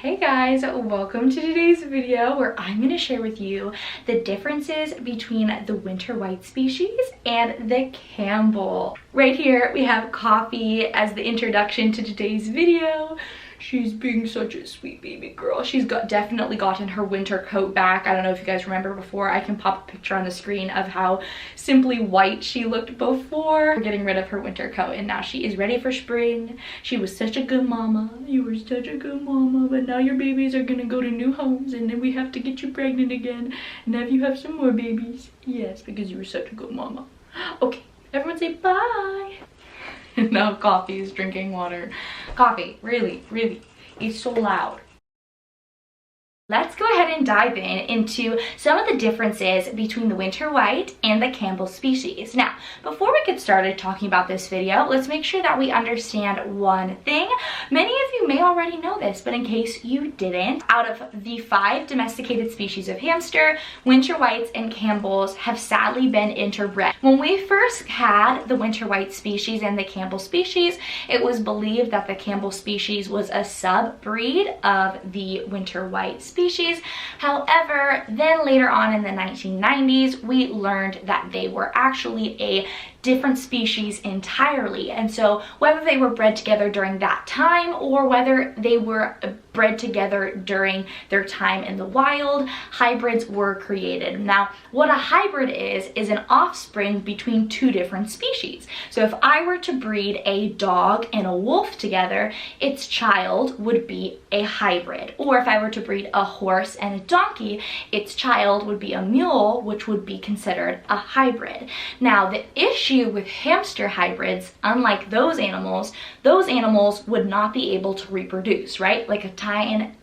Hey guys, welcome to today's video where I'm going to share with you the differences between the Winter White species and the Cambell. Right here we have Coffee as the introduction to today's video. She's being such a sweet baby girl. She's definitely gotten her winter coat back. I don't know if you guys remember before. I can pop a picture on the screen of how simply white she looked before getting rid of her winter coat, and now she is ready for spring. She was such a good mama. You were such a good mama, but now your babies are gonna go to new homes and then we have to get you pregnant again and have you have some more babies. Yes, because you were such a good mama. Okay, everyone say bye. Now Coffee is drinking water. Coffee, really, it's so loud. Let's go ahead and dive into some of the differences between the Winter White and the Cambell species. Now, before we get started talking about this video, let's make sure that we understand one thing. Many of you may already know this, but in case you didn't, out of the 5 domesticated species of hamster, Winter Whites and Cambells have sadly been interbred. When we first had the Winter White species and the Cambell species, it was believed that the Cambell species was a sub-breed of the Winter White species. However, then later on in the 1990s, we learned that they were actually a different species entirely. And so whether they were bred together during that time or whether they were bred together during their time in the wild, hybrids were created. Now, what a hybrid is an offspring between 2 different species. So if I were to breed a dog and a wolf together, its child would be a hybrid. Or if I were to breed a horse and a donkey, its child would be a mule, which would be considered a hybrid. Now, the issue with hamster hybrids, unlike those animals would not be able to reproduce, right? Like a tiger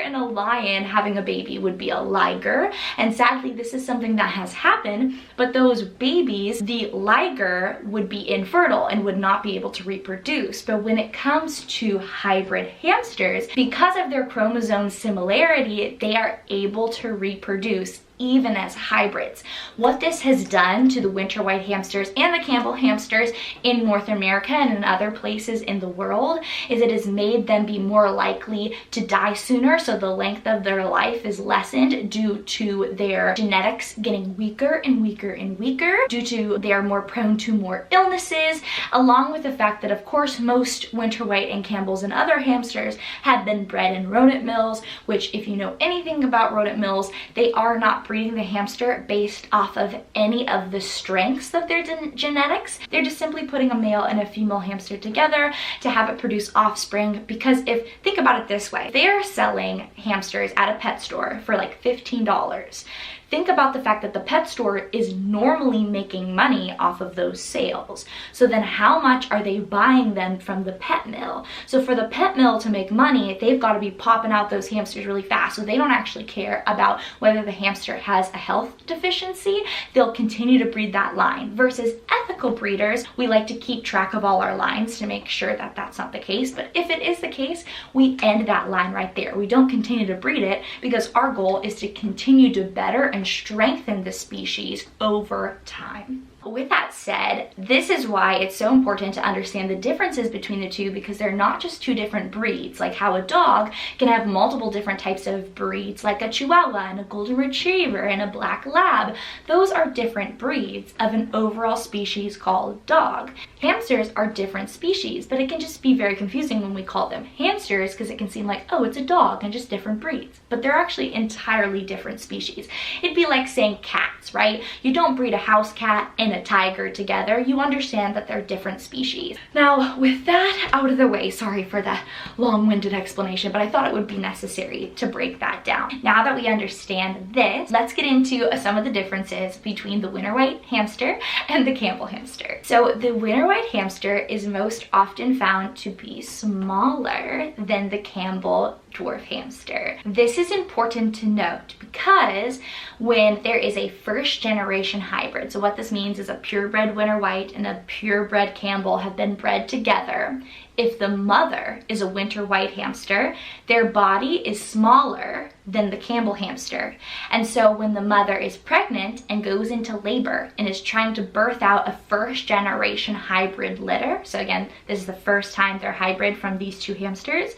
and a lion having a baby would be a liger, and sadly this is something that has happened, but those babies, the liger, would be infertile and would not be able to reproduce. But when it comes to hybrid hamsters, because of their chromosome similarity, they are able to reproduce even as hybrids. What this has done to the Winter White hamsters and the Cambell hamsters in North America and in other places in the world is it has made them be more likely to die sooner, so the length of their life is lessened due to their genetics getting weaker and weaker and weaker, due to they are more prone to more illnesses, along with the fact that of course most Winter White and Cambells and other hamsters have been bred in rodent mills, which if you know anything about rodent mills, they are not breeding the hamster based off of any of the strengths of their genetics. They're just simply putting a male and a female hamster together to have it produce offspring, because think about it this way, they are selling hamsters at a pet store for like $15. Think about the fact that the pet store is normally making money off of those sales. So then how much are they buying them from the pet mill? So for the pet mill to make money, they've got to be popping out those hamsters really fast. So they don't actually care about whether the hamster has a health deficiency. They'll continue to breed that line. Versus ethical breeders, we like to keep track of all our lines to make sure that that's not the case. But if it is the case, we end that line right there. We don't continue to breed it because our goal is to continue to better and strengthen the species over time. With that said, this is why it's so important to understand the differences between the two, because they're not just 2 different breeds, like how a dog can have multiple different types of breeds, like a Chihuahua and a Golden Retriever and a Black Lab. Those are different breeds of an overall species called dog. Hamsters are different species, but it can just be very confusing when we call them hamsters because it can seem like, oh, it's a dog and just different breeds. But they're actually entirely different species. It'd be like saying cats, right? You don't breed a house cat and a tiger together. You understand that they're different species. Now, with that out of the way, sorry for that long-winded explanation, but I thought it would be necessary to break that down. Now that we understand this, let's get into some of the differences between the Winter White hamster and the Cambell hamster. So the Winter White hamster is most often found to be smaller than the Cambell dwarf hamster. This is important to note because when there is a first generation hybrid, so what this means is a purebred Winter White and a purebred Cambell have been bred together. If the mother is a Winter White hamster, their body is smaller than the Cambell hamster. And so when the mother is pregnant and goes into labor and is trying to birth out a first generation hybrid litter, so again, this is the first time they're hybrid from these 2 hamsters,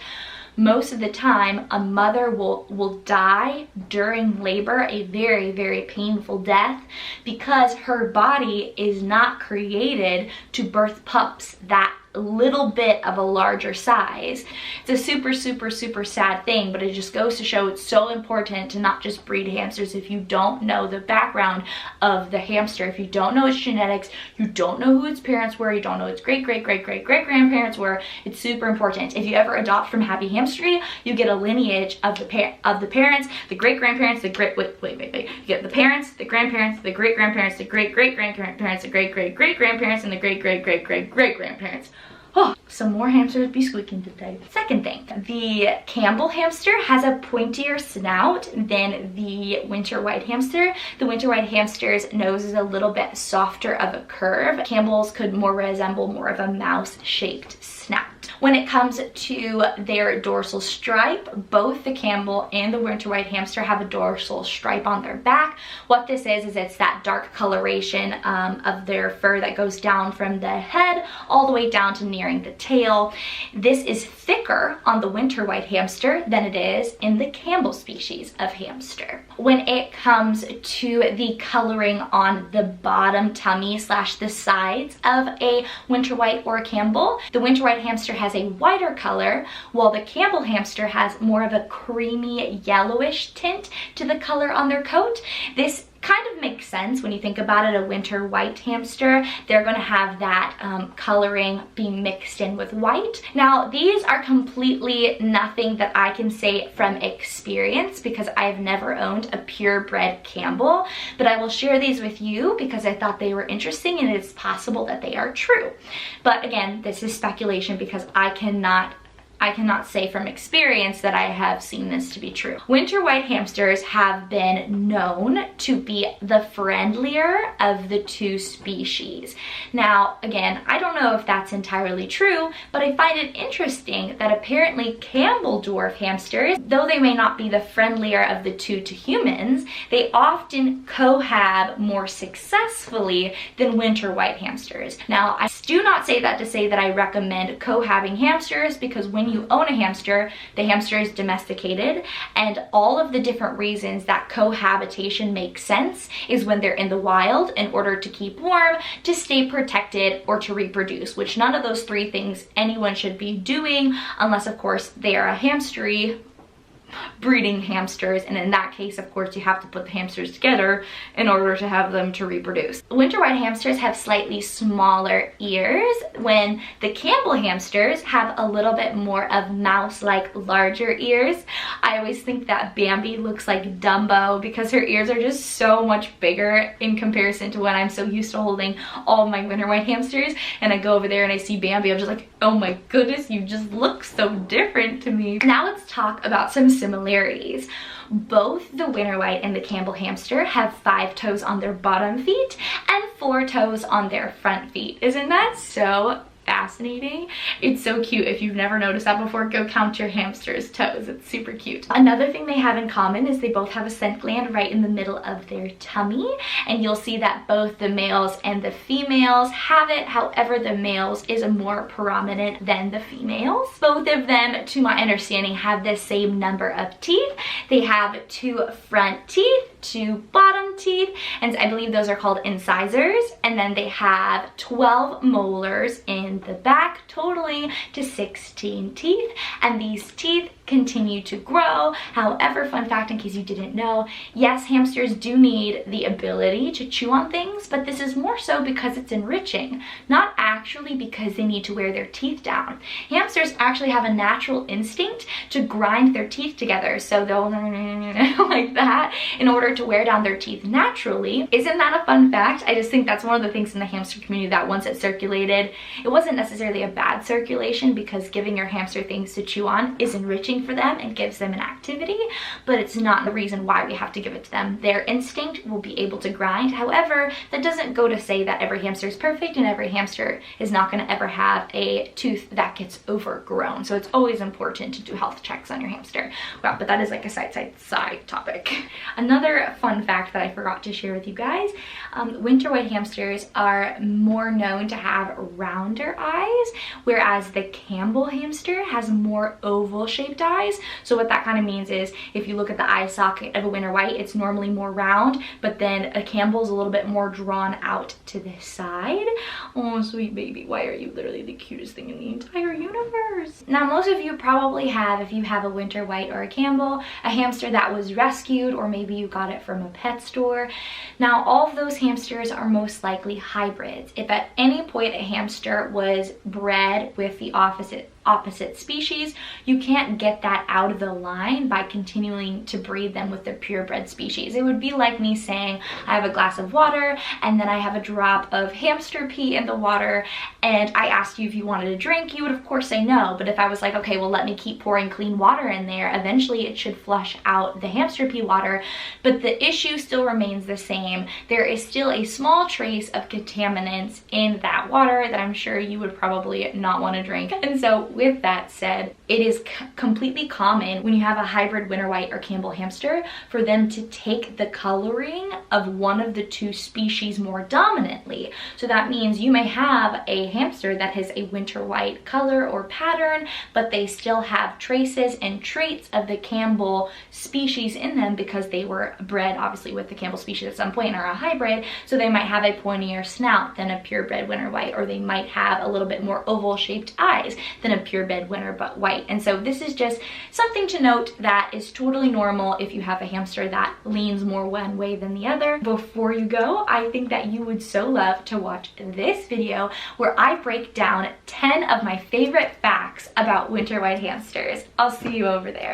most of the time a mother will die during labor, a very, very painful death, because her body is not created to birth pups that little bit of a larger size. It's a super, super, super sad thing, but it just goes to show it's so important to not just breed hamsters if you don't know the background of the hamster. If you don't know its genetics, you don't know who its parents were, you don't know its great-great-great-great-great-grandparents were, it's super important. If you ever adopt from Happy Hamstery, you get a lineage of the parents, the great-grandparents, the great, wait. You get the parents, the grandparents, the great-grandparents, the great-great-grandparents, the great-great-great-grandparents, and the great-great-great-great-great-grandparents. Oh, some more hamsters be squeaking today. Second thing, the Cambell hamster has a pointier snout than the Winter White hamster. The Winter White hamster's nose is a little bit softer of a curve. Campbell's could more resemble more of a mouse-shaped snout. When it comes to their dorsal stripe, both the Cambell and the Winter White hamster have a dorsal stripe on their back. What this is it's that dark coloration of their fur that goes down from the head all the way down to nearing the tail. This is thicker on the Winter White hamster than it is in the Cambell species of hamster. When it comes to the coloring on the bottom tummy / the sides of a Winter White or a Cambell, the Winter White hamster has a whiter color, while the Cambell hamster has more of a creamy yellowish tint to the color on their coat. This kind of makes sense when you think about it. A Winter White hamster, they're going to have that coloring being mixed in with white. Now, these are completely nothing that I can say from experience because I've never owned a purebred Cambell, but I will share these with you because I thought they were interesting and it's possible that they are true. But again, this is speculation because I cannot say from experience that I have seen this to be true. Winter White hamsters have been known to be the friendlier of the two species. Now, again, I don't know if that's entirely true, but I find it interesting that apparently Cambell dwarf hamsters, though they may not be the friendlier of the two to humans, they often cohab more successfully than Winter White hamsters. Now, I do not say that to say that I recommend cohabbing hamsters, because when you own a hamster, the hamster is domesticated, and all of the different reasons that cohabitation makes sense is when they're in the wild in order to keep warm, to stay protected, or to reproduce, which none of those three things anyone should be doing unless, of course, they are a hamstery breeding hamsters, and in that case, of course, you have to put the hamsters together in order to have them to reproduce. Winter White hamsters have slightly smaller ears, when the Cambell hamsters have a little bit more of mouse-like larger ears. I always think that Bambi looks like Dumbo because her ears are just so much bigger in comparison to when I'm so used to holding all my Winter White hamsters, and I go over there and I see Bambi, I'm just like, oh my goodness, you just look so different to me. Now let's talk about some similarities. Both the Winter White and the Cambell hamster have 5 toes on their bottom feet and 4 toes on their front feet. Isn't that so fascinating? It's so cute. If you've never noticed that before, go count your hamster's toes. It's super cute. Another thing they have in common is they both have a scent gland right in the middle of their tummy, and you'll see that both the males and the females have it. However, the males is more prominent than the females. Both of them, to my understanding, have the same number of teeth. They have 2 front teeth, 2 bottom teeth, and I believe those are called incisors, and then they have 12 molars in the back, totaling to 16 teeth, and these teeth continue to grow. However, fun fact in case you didn't know, yes, hamsters do need the ability to chew on things, but this is more so because it's enriching, not actually because they need to wear their teeth down. Hamsters actually have a natural instinct to grind their teeth together, so they'll like that in order to wear down their teeth naturally. Isn't that a fun fact? I just think that's one of the things in the hamster community that once it circulated, it wasn't necessarily a bad circulation because giving your hamster things to chew on is enriching for them and gives them an activity, but it's not the reason why we have to give it to them. Their instinct will be able to grind. However, that doesn't go to say that every hamster is perfect and every hamster is not going to ever have a tooth that gets overgrown. So it's always important to do health checks on your hamster. Well, but that is like a side topic. Another fun fact that I forgot to share with you guys, Winter White Hamsters are more known to have rounder eyes, whereas the Cambell hamster has more oval shaped eyes. So what that kind of means is if you look at the eye socket of a Winter White, it's normally more round, but then a Cambell's a little bit more drawn out to the side. Oh, sweet baby, why are you literally the cutest thing in the entire universe? Now, most of you probably have, if you have a Winter White or a Cambell, a hamster that was rescued, or maybe you got it from a pet store. Now, all of those hamsters are most likely hybrids. If at any point a hamster was bred with the opposite species, you can't get that out of the line by continuing to breed them with the purebred species. It would be like me saying I have a glass of water and then I have a drop of hamster pee in the water and I asked you if you wanted a drink, you would of course say no. But if I was like, okay, well, let me keep pouring clean water in there, eventually it should flush out the hamster pee water, but the issue still remains the same. There is still a small trace of contaminants in that water that I'm sure you would probably not want to drink. And so with that said, it is completely common when you have a hybrid Winter White or Cambell hamster for them to take the coloring of one of the two species more dominantly. So that means you may have a hamster that has a Winter White color or pattern, but they still have traces and traits of the Cambell species in them because they were bred obviously with the Cambell species at some point and are a hybrid. So they might have a pointier snout than a purebred Winter White, or they might have a little bit more oval shaped eyes than a purebred Winter White. And so this is just something to note that is totally normal if you have a hamster that leans more one way than the other. Before you go, I think that you would so love to watch this video where I break down 10 of my favorite facts about Winter White hamsters. I'll see you over there.